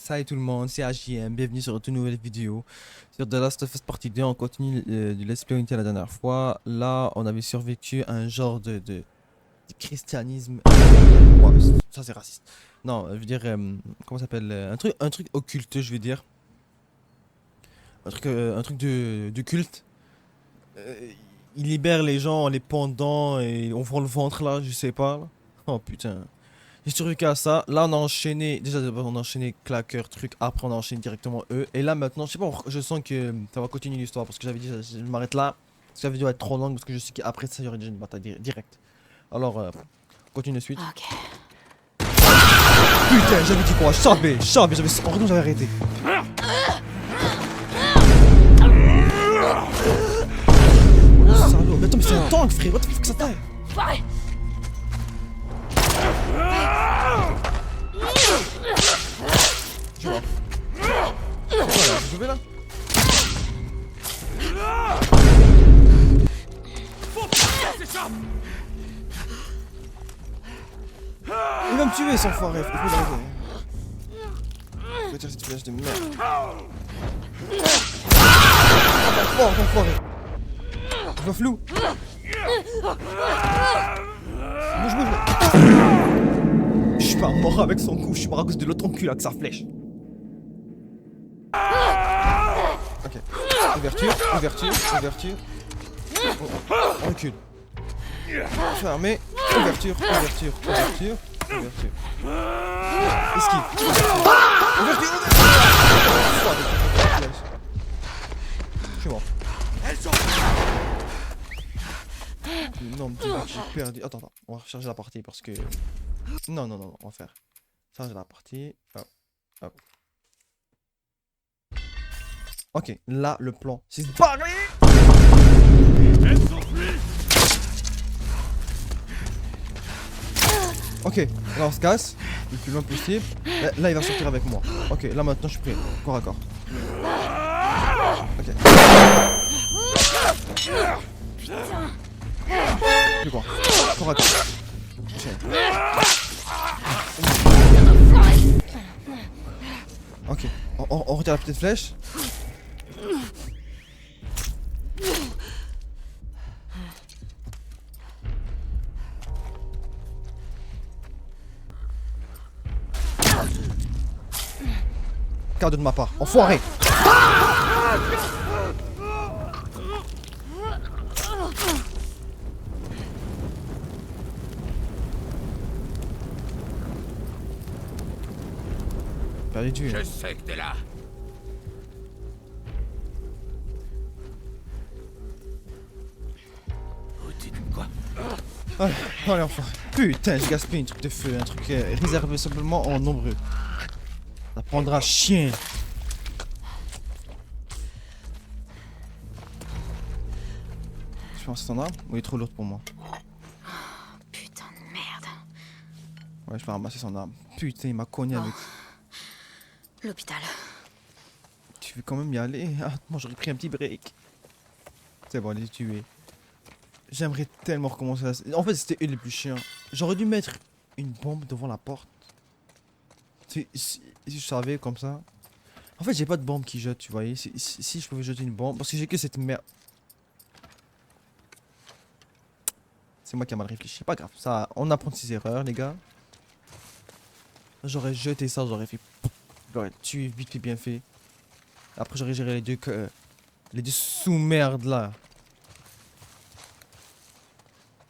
Salut tout le monde, c'est AJM, bienvenue sur une nouvelle vidéo sur The Last of Us Partie 2. On continue du Let's Play Unity la dernière fois. Là, on avait survécu à un genre de christianisme. Ouais, ça c'est raciste. Non, je veux dire, comment ça s'appelle, un truc occulte, je veux dire. Un truc de culte. Euh, il libère les gens en les pendant et on voit le ventre là, je sais pas. Là. Oh putain. J'ai survécu à ça. Là, on a enchaîné. Déjà, d'abord, on a enchaîné claqueur, truc. Après, on a enchaîné directement eux. Et là, maintenant, je sais pas, je sens que ça va continuer l'histoire. Parce que j'avais dit, je m'arrête là. Parce que la vidéo va être trop longue. Parce que je sais qu'après ça, il y aurait déjà une bataille directe. Alors, continue de suite. Ok. Putain, j'avais dit quoi? Je savais, en vrai, j'avais arrêté. Salaud, mais attends, mais c'est un tank, frère. What the fuck, ça taille? Tu vois. Voilà, je vais là. Il va me tuer sans foirer, faut l'arrêter. Je vais tirer cette flèche de merde. Oh, enfoiré. Je vois flou. Bouge, bouge. Je suis pas mort avec son coup, je suis mort à cause de l'autre encul avec sa flèche. Ok. Ouverture, ouverture, ouverture. Oh, recule. Fermé. Ouverture, ouverture, ouverture, ouverture. Esquive. Ouverture, ouverture. Je suis mort. Non, j'ai perdu. Attends, attends. On va recharger la partie parce que. Non, non, non, on va faire. Charger la partie. Hop, hop. Ok, là, le plan. C'est se barrer. Ok, là on se casse, le plus loin possible. Là il va sortir avec moi. Ok, là maintenant je suis prêt, corps à corps. Ok. Putain. Plus quoi. Corps à corps. Ok, on retire la petite flèche. Cadeau de ma part, enfoiré. Perdu du. Je sais que t'es là. Oh, tu dis quoi? Allez, allez enfoiré. Putain, j'ai gaspillé un truc de feu, un truc réservé simplement en nombreux. Ça prendra chien. Je pense que c'est ton arme ou il est trop lourd pour moi? Putain de merde. Ouais, je vais ramasser son arme. Putain, il m'a cogné avec. L'hôpital. Tu veux quand même y aller? Ah, moi j'aurais pris un petit break. C'est bon, les tuer. J'aimerais tellement recommencer En fait, c'était eux les plus chiants. J'aurais dû mettre une bombe devant la porte. Si je savais comme ça. En fait, j'ai pas de bombe qui jette, tu voyais. Si je pouvais jeter une bombe. Parce que j'ai que cette merde. C'est moi qui ai mal réfléchi. Pas grave. Ça, on apprend de ses erreurs, les gars. J'aurais jeté ça, j'aurais fait. J'aurais tué vite fait bien fait. Après, j'aurais géré les deux sous-merdes là.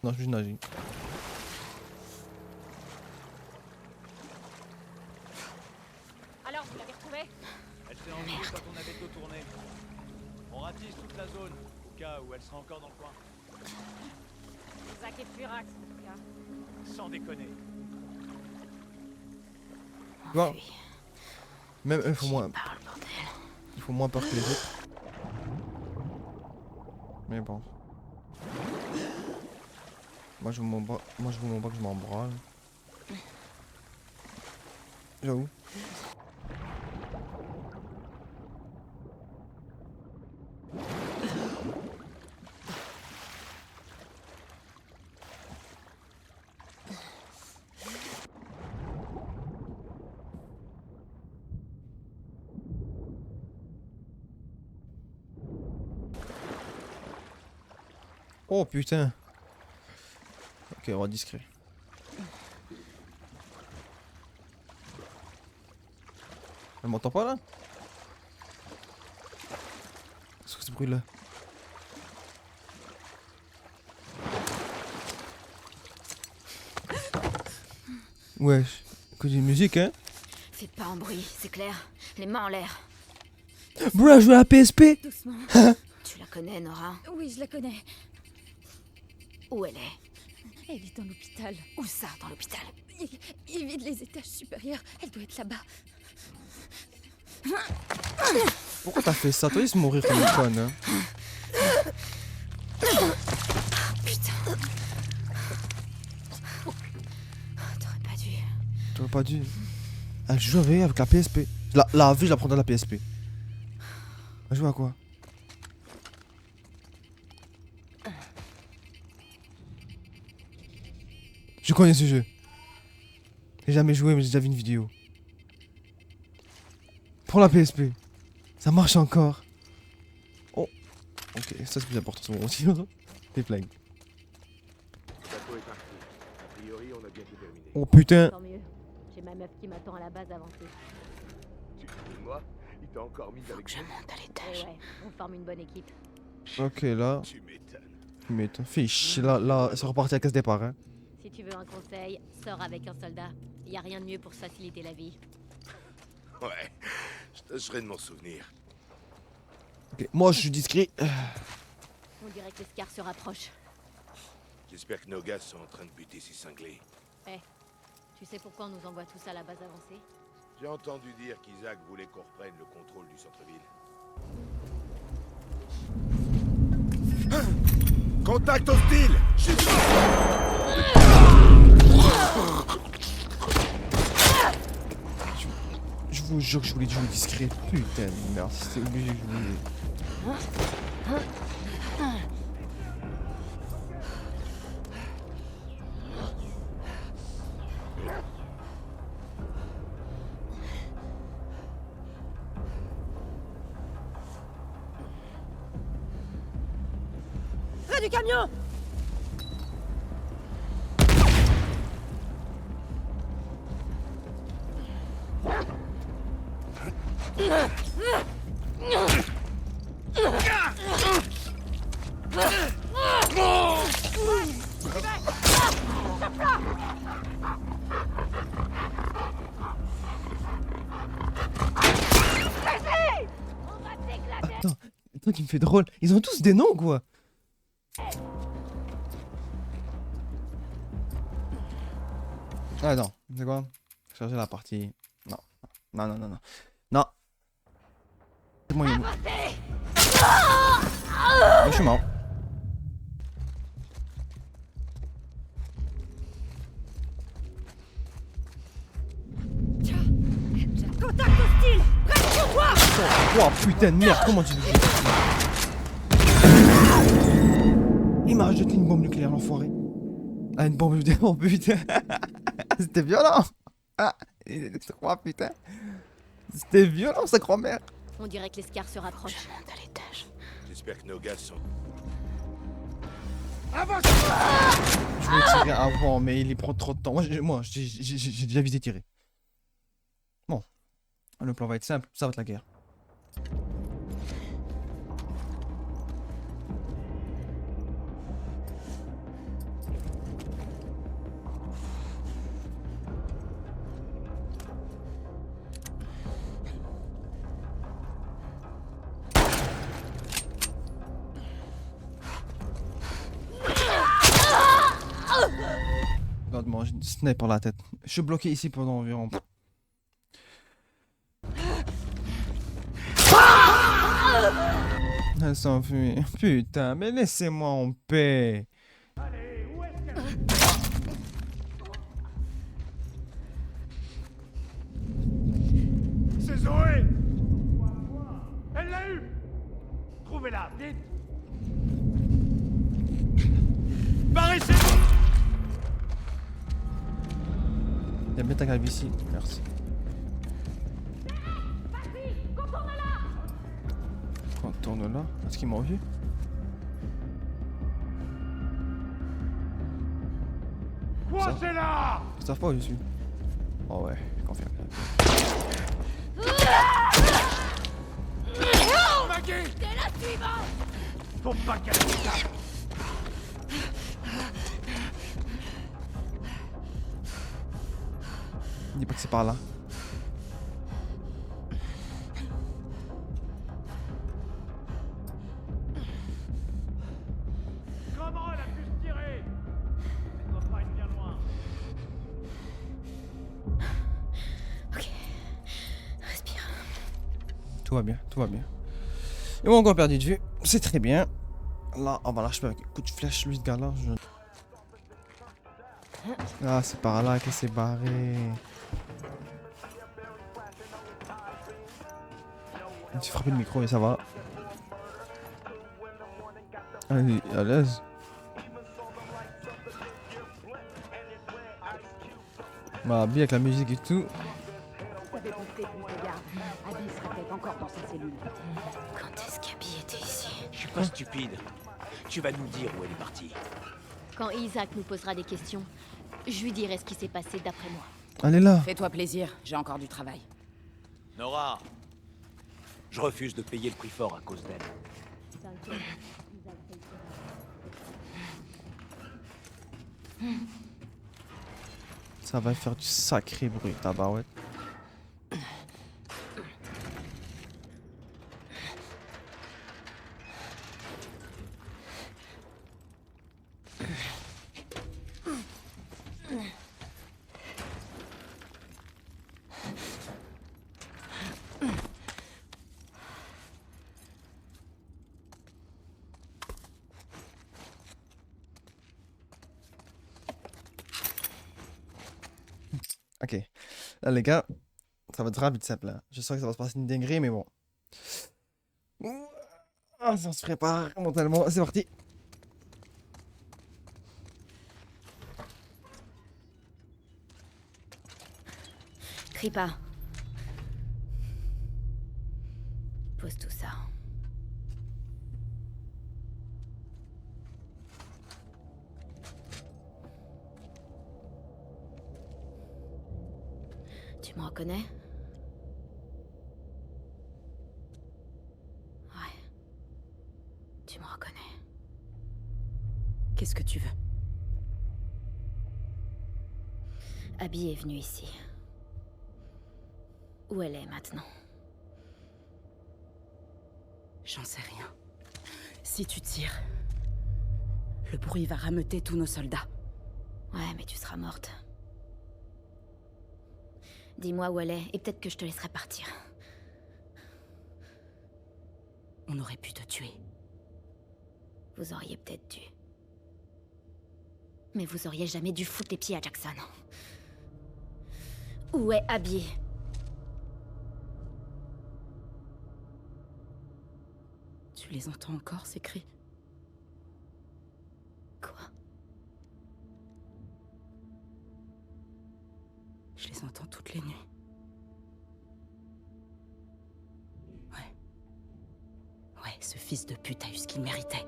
Non, je suis nager. Alors, vous l'avez retrouvée? Elle s'est envolée quand on avait tout tourné. On ratisse toute la zone, au cas où elle sera encore dans le coin. Zach et Furax, en tout cas. Sans déconner. Bon. Même eux, il faut J'y moins. parle, bordel. Il faut moins peur que les autres. Mais bon. Moi je vous mon bas que je m'en branle. J'avoue. Oh putain. Ok, on va discret. Elle m'entend pas là? Qu'est-ce que ce bruit là? Wesh, écoute une musique hein? Fais pas un bruit, c'est clair. Les mains en l'air. Bro, elle joue à la PSP? Doucement. Tu la connais, Nora? Oui, je la connais. Où elle est? Elle est dans l'hôpital. Où ça, dans l'hôpital? Il vide les étages supérieurs. Elle doit être là-bas. Pourquoi t'as fait ça? Toi, il se mourir comme une conne hein? Putain. T'aurais pas dû. T'aurais pas dû. Elle jouait avec la PSP. La vie, je la prendrais à la PSP. Elle joue à quoi? Je connais ce jeu. J'ai jamais joué, mais j'ai déjà vu une vidéo. Pour la PSP. Ça marche encore. Oh. Ok, ça c'est plus important ce moment aussi. T'es plein. Oh putain. Tant mieux. J'ai ma meuf qui m'attend à la base avancée. Moi, il t'a encore mis Faut avec que je nous. monte à Et l'étage. ouais, on forme une bonne équipe. Ok, là. Tu m'étonnes. Mais fiche. Là, c'est reparti à casse départ. Hein. Si tu veux un conseil, sors avec un soldat. Y a rien de mieux pour se faciliter la vie. Ouais, je tâcherai de m'en souvenir. Ok, moi je suis discret. On dirait que les scars se rapprochent. J'espère que nos gars sont en train de buter ces cinglés. Tu sais pourquoi on nous envoie tous à la base avancée? J'ai entendu dire qu'Isaac voulait qu'on reprenne le contrôle du centre-ville. Contact hostile! Je vous jure que je voulais jouer discret. Putain de merde, c'était obligé que je voulais. Près du camion! Attends, le truc qui me fait drôle. Ils ont tous des noms quoi. Ah non, c'est quoi? Charger la partie. Non. Non, non, non, non. Non. C'est moi, je suis mort. Contact hostile! Près sur toi! Oh putain de merde, comment tu veux? Il m'a jeté une bombe nucléaire, l'enfoiré. Ah, une bombe nucléaire, oh putain. C'était violent. Ah, oh putain. C'était violent, sa grand-mère. On dirait que les scars se rapprochent. Je monte à l'étage. J'espère que nos gars sont... Je voulais tirer avant, mais il y prend trop de temps. Moi, j'ai déjà visé tirer. Bon. Le plan va être simple, ça va être la guerre. Regarde-moi, j'ai une sniper par la tête. Je suis bloqué ici pendant environ... Elle s'enfuit. Putain, mais laissez-moi en paix. C'est Zoé! Elle l'a eu! Trouvez-la, vite! Barrichez-vous! Y'a bien ta calvitie, merci. Contourne là. Est-ce qu'ils m'ont vu? Lâchez-la! Ils savent pas où je suis. Oh ouais, confirme. Maggie! C'est la suivante! Faut pas qu'elle s'échappe! Dis pas que c'est par là. Comment elle a pu se tirer? Elle doit pas être bien loin. Ok. Respire. Tout va bien, tout va bien. Ils m'ont encore perdu de vue, c'est très bien. Là, on va lâcher avec un coup de flèche, lui, ce gars-là. Ah, c'est par là qu'il s'est barré. J'ai frappé le micro, mais ça va. Allez, à l'aise. Ma vie avec la musique et tout. T'avais posté qu'on regarde. Abby serait peut-être encore dans sa cellule. Quand est-ce qu'Abby était ici? Je suis pas stupide. Tu vas nous dire où elle est partie. Quand Isaac nous posera des questions, je lui dirai ce qui s'est passé d'après moi. Allez là. Fais-toi plaisir, j'ai encore du travail. Nora, je refuse de payer le prix fort à cause d'elle. T'inquiète, Isaac réussira. Ça va faire du sacré bruit, tabarouette. Ok. Là, les gars, ça va être rapide, simple. Là. Je sens que ça va se passer une dinguerie, mais bon. Ah, ça se prépare mentalement. C'est parti. Crie pas. Pose tout ça. Tu me reconnais? Ouais. Tu me reconnais. Qu'est-ce que tu veux? Abby est venue ici. Où elle est maintenant? J'en sais rien. Si tu tires, le bruit va rameuter tous nos soldats. Ouais, mais tu seras morte. Dis-moi où elle est, et peut-être que je te laisserai partir. On aurait pu te tuer. Vous auriez peut-être dû. Mais vous auriez jamais dû foutre les pieds à Jackson. Où est Abby? Tu les entends encore, ces cris? Quoi? Je les entends toutes les nuits. Ouais. Ouais, ce fils de pute a eu ce qu'il méritait.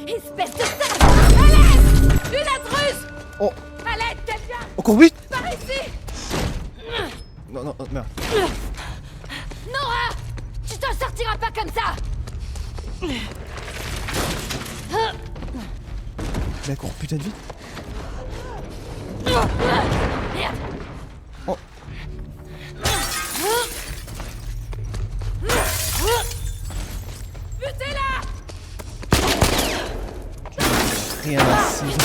Espèce de sale! Allez! Une intruse! Oh! Allez, quelqu'un! Encore vite! Par ici! Non, non, non, merde. Nora! Tu t'en sortiras pas comme ça! Il a couru putain de vite. Merde! Oh! Butez-la! Rien à cirer.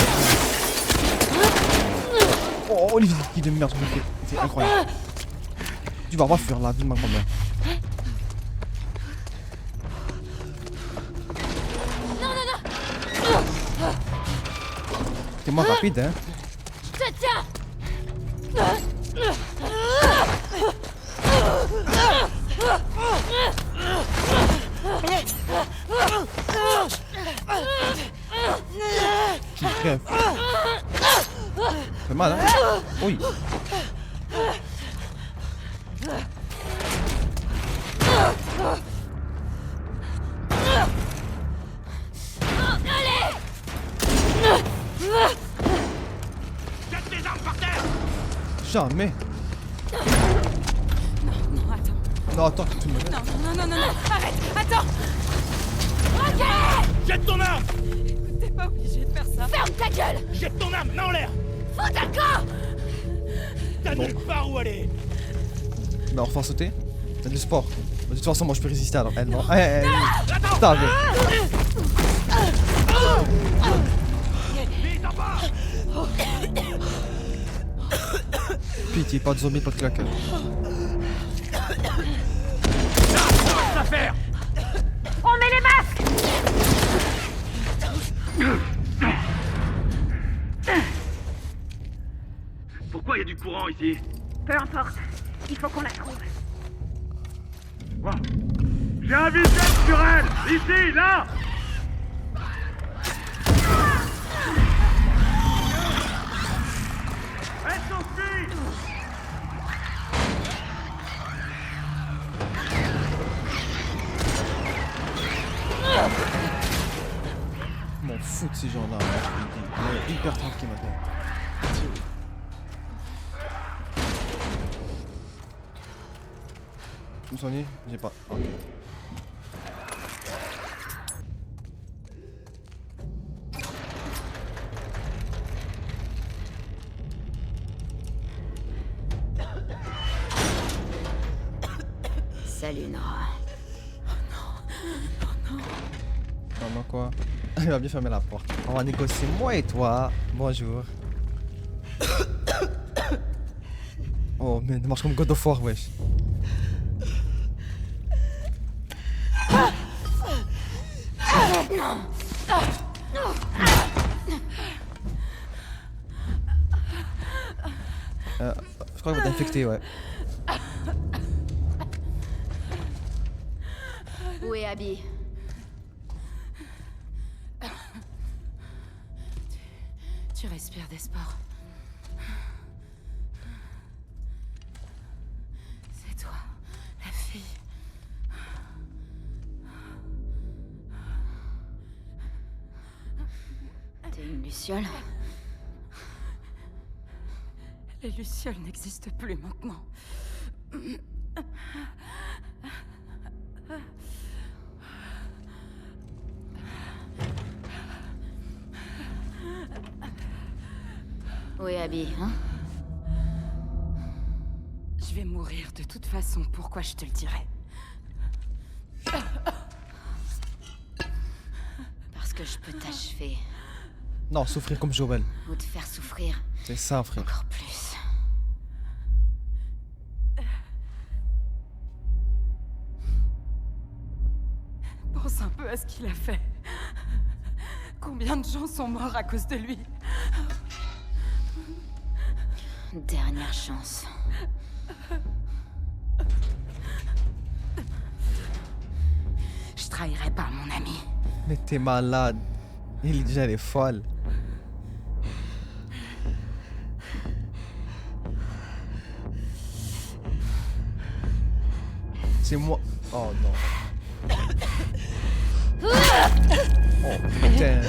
Oh, Olivier, qui de merde, c'est incroyable. Tu vas voir fuir la vie de ma grand-mère. T'es moins rapide, hein? Je te tiens! Tu crèves. Ça fait mal, hein? Oui. Jamais. Non, attends. Non, attends, tu me mets. Non, arrête, attends. Jette ton arme! T'es pas obligé de faire ça. Ferme ta gueule! Jette ton arme, main en l'air! Fous ta camp! T'as nulle part où aller! Mais on refait sauter. C'est du sport. De toute façon, moi je peux résister alors. Elle, non. Putain, mais. Vite, en bas! Pitié, pas de zombie, pas de claqueur. Ça faire! On met les masques! Pourquoi il y a du courant ici? Peu importe. Il faut qu'on la trouve. J'ai un visuel sur elle! Ici, là! Elle s'enfuit! Je m'en fous de ces gens-là. Il est hyper tranquille maintenant. Où s'en est? J'ai pas. Ok. Salut, Nora. Non, non, quoi? Il va bien fermer la porte. On va négocier, moi et toi. Bonjour. Oh, mais il marche comme God of War, wesh. Je crois qu'il va t'infecter, ouais. Où est Abby? Tu respires d'espoir. C'est toi, la fille. T'es une luciole? Les lucioles n'existent plus maintenant. Où est Abby, hein? Je vais mourir de toute façon, pourquoi je te le dirais? Parce que je peux t'achever. Non, souffrir comme Joël. Ou te faire souffrir C'est ça, frère. encore plus. Pense un peu à ce qu'il a fait. Combien de gens sont morts à cause de lui? Dernière chance. Je trahirai pas mon ami. Mais t'es malade. Elle est folle. C'est moi. Oh non. Oh putain.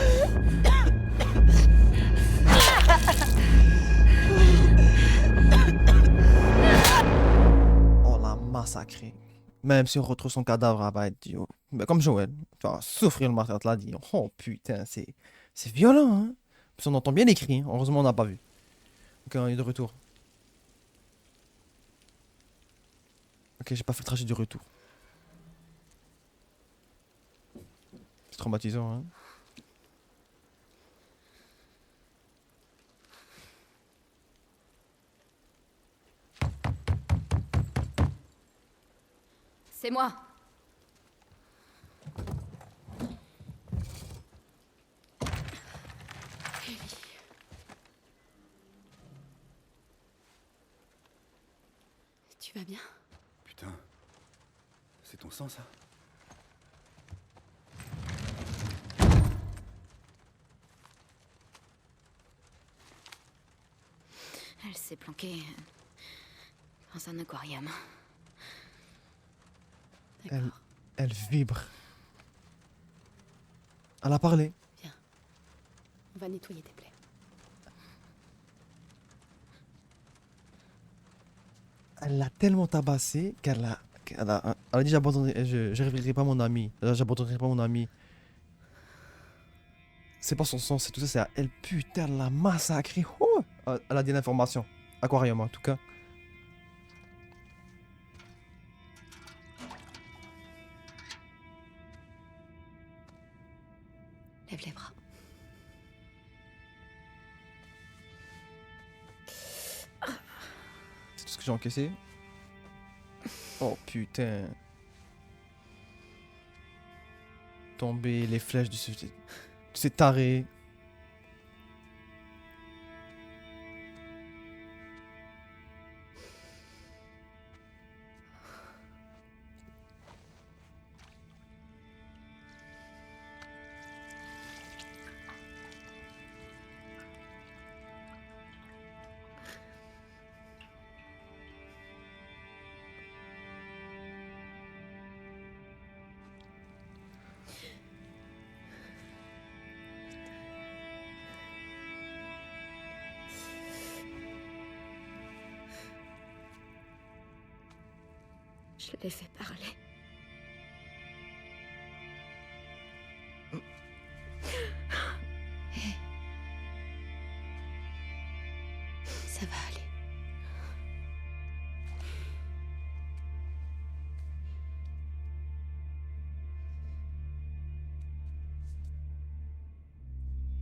Oh la massacrée. Même si on retrouve son cadavre, elle va être mais comme Joël. Tu vas souffrir le martyr, te l'a dit. Oh putain, c'est violent, hein. Puis on entend bien les cris, hein. Heureusement on n'a pas vu. Ok, on est de retour. Ok, j'ai pas fait le trajet du retour. C'est traumatisant, hein. C'est moi. Tu vas bien? Putain. C'est ton sang, ça? Elle s'est planquée dans un aquarium. Elle vibre. Elle a parlé. On va nettoyer tes plaies. Elle l'a tellement tabassé elle a dit j'abandonnerai, je révélerai pas mon ami. J'abandonnerai pas mon ami. C'est pas son sang, c'est tout ça, c'est à elle. Putain, elle l'a massacré. Oh, elle a dit l'information. Aquarium en tout cas. Lève les bras. C'est tout ce que j'ai encaissé. Oh putain. Tomber les flèches de ces tarés. Je l'ai fait parler. Hé. Ça va aller.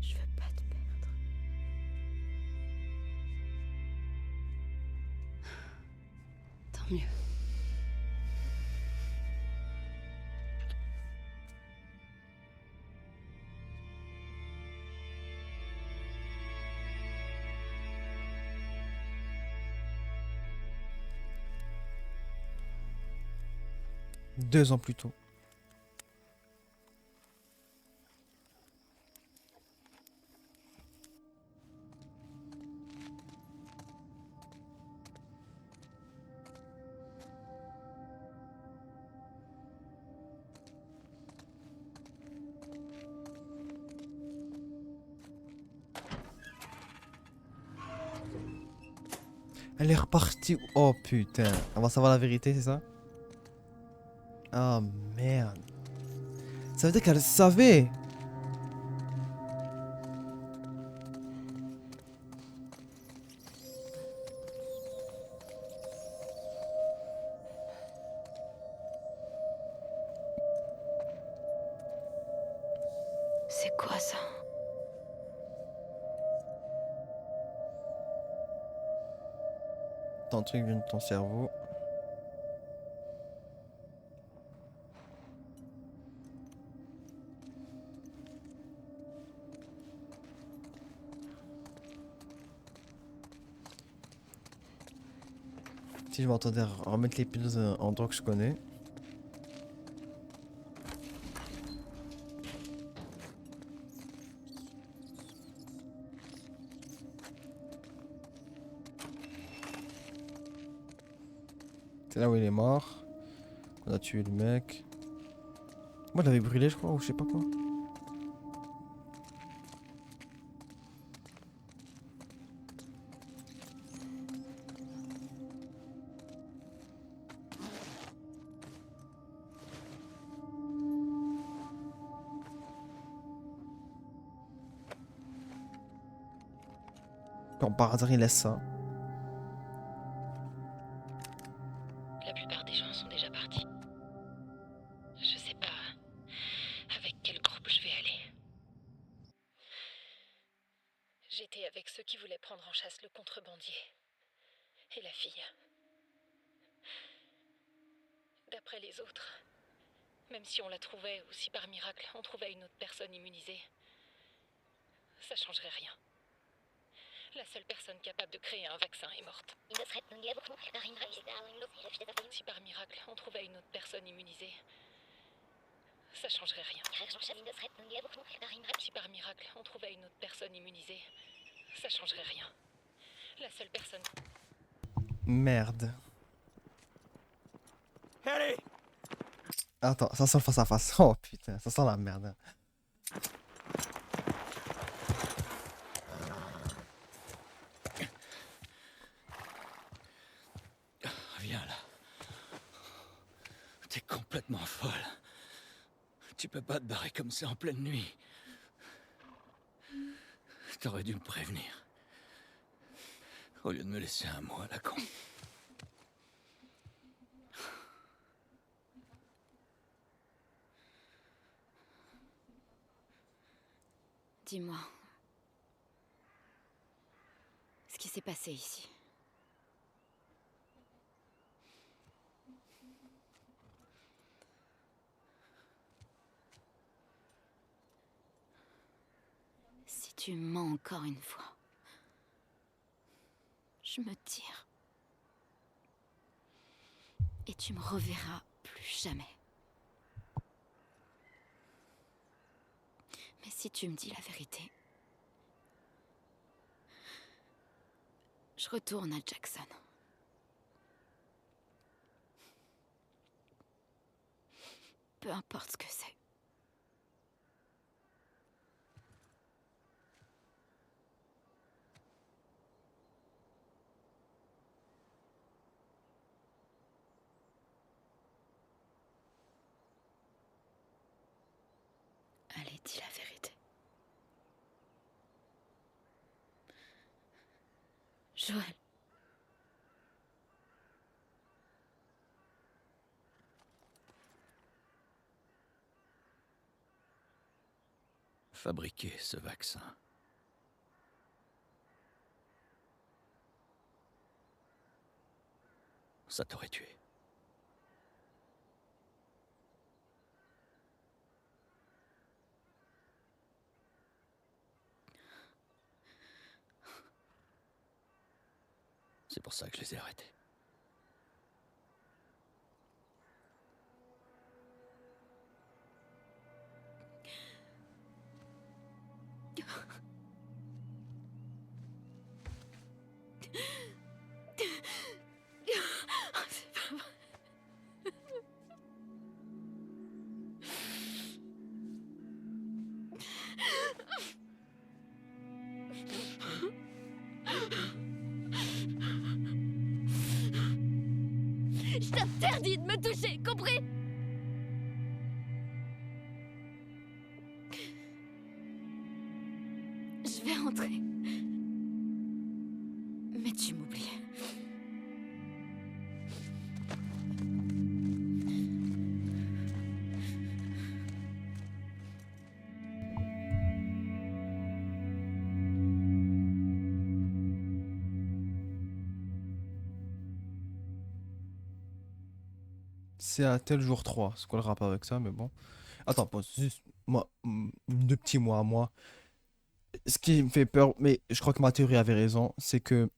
Je veux pas te perdre. Tant mieux. Deux ans plus tôt. Elle est repartie. Oh putain. On va savoir la vérité, c'est ça? Ah merde. Ça veut dire qu'elle savait. C'est quoi ça? Ton truc vient de ton cerveau. Si je m'entendais remettre les piles en drogue que je connais. C'est là où il est mort. On a tué le mec. Moi, je l'avais brûlé, je crois, ou je sais pas quoi. Quand par hasard il laisse ça. La plupart des gens sont déjà partis. Je sais pas avec quel groupe je vais aller. J'étais avec ceux qui voulaient prendre en chasse le contrebandier. Et la fille. D'après les autres, même si on la trouvait ou si par miracle on trouvait une autre personne immunisée, ça changerait rien. La seule personne capable de créer un vaccin est morte. Si par miracle on trouvait une autre personne immunisée, ça changerait rien. Si par miracle on trouvait une autre personne immunisée, ça changerait rien. La seule personne... Merde. Allez! Attends, ça sent le face à face. Oh putain, ça sent la merde. T'es complètement folle. Tu peux pas te barrer comme ça en pleine nuit. T'aurais dû me prévenir. Au lieu de me laisser un mot à la con. Dis-moi. Ce qui s'est passé ici. Si tu mens encore une fois, je me tire. Et tu me reverras plus jamais. Mais si tu me dis la vérité, je retourne à Jackson. Peu importe ce que c'est. Allez, dis la vérité. Joël. Fabriquer ce vaccin. Ça t'aurait tué. C'est pour ça que je les ai arrêtés. Je t'interdis de me toucher, compris? Je vais rentrer. Mais tu m'oublies. C'est à tel jour 3. C'est quoi le rapport avec ça? Mais bon. Attends, pause. Juste, moi, 2 petits mois à moi. Ce qui me fait peur, mais je crois que ma théorie avait raison, c'est que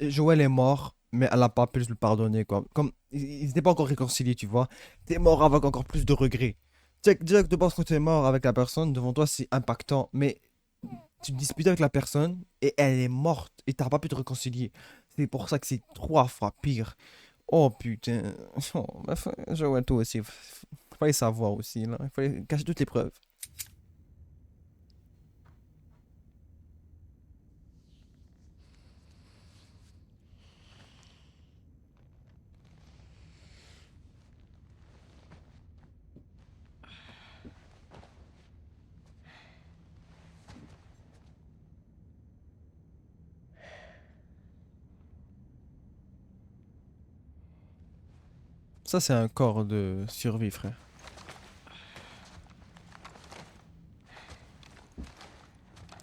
Joël est mort, mais elle n'a pas pu le pardonner, quoi. Comme ils n'étaient pas encore réconciliés, tu vois. T'es mort avec encore plus de regrets. Tu sais, déjà que tu penses que tu es mort avec la personne, devant toi, c'est impactant. Mais tu te disputes avec la personne et elle est morte et t'as pas pu te réconcilier. C'est pour ça que c'est 3 fois pire. Oh putain. Oh, Joël, toi aussi. Fallait savoir aussi, là. Il fallait cacher toutes les preuves. Ça, c'est un corps de survie, frère.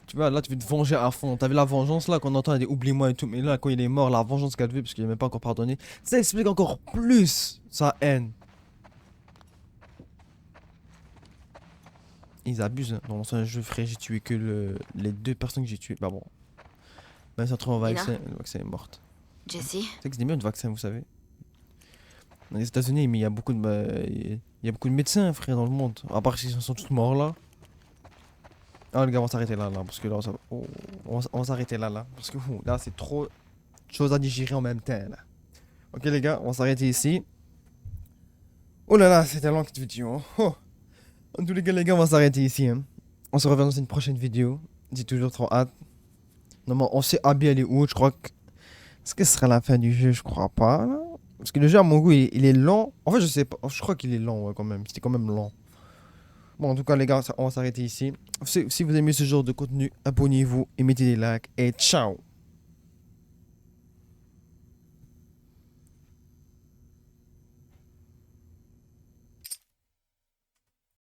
Tu vois, là, tu veux te venger à fond. T'as vu la vengeance, là, qu'on entend, elle dit oublie-moi et tout. Mais là, quand il est mort, la vengeance qu'elle veut, parce qu'il n'est même pas encore pardonné, ça explique encore plus sa haine. Ils abusent. Hein. Dans l'ancien jeu, frère, j'ai tué que les 2 personnes que j'ai tuées. Bah bon. Même si on trouve un vaccin, le vaccin est morte. Jessie? C'est que c'est bien de vaccin, vous savez. Dans les États-Unis, mais il y a beaucoup de, il y a beaucoup de médecins, frère, dans le monde. À part s'ils sont tous morts là. Ah, les gars, on va s'arrêter là, parce que là, on va s'arrêter là, parce que là, c'est trop de choses à digérer en même temps, là. Ok, les gars, on va s'arrêter ici. Oh là là, c'était long cette vidéo. Oh. En tous les cas, on va s'arrêter ici. Hein. On se revoit dans une prochaine vidéo. J'ai toujours trop hâte. Normalement, on sait Abby elle est où, je crois que... Est-ce que ce sera la fin du jeu? Je crois pas, là. Parce que le jeu, à mon goût, il est lent. En fait, je sais pas. Je crois qu'il est lent, ouais, quand même. C'était quand même lent. Bon, en tout cas, les gars, on va s'arrêter ici. Si vous aimez ce genre de contenu, abonnez-vous et mettez des likes. Et ciao!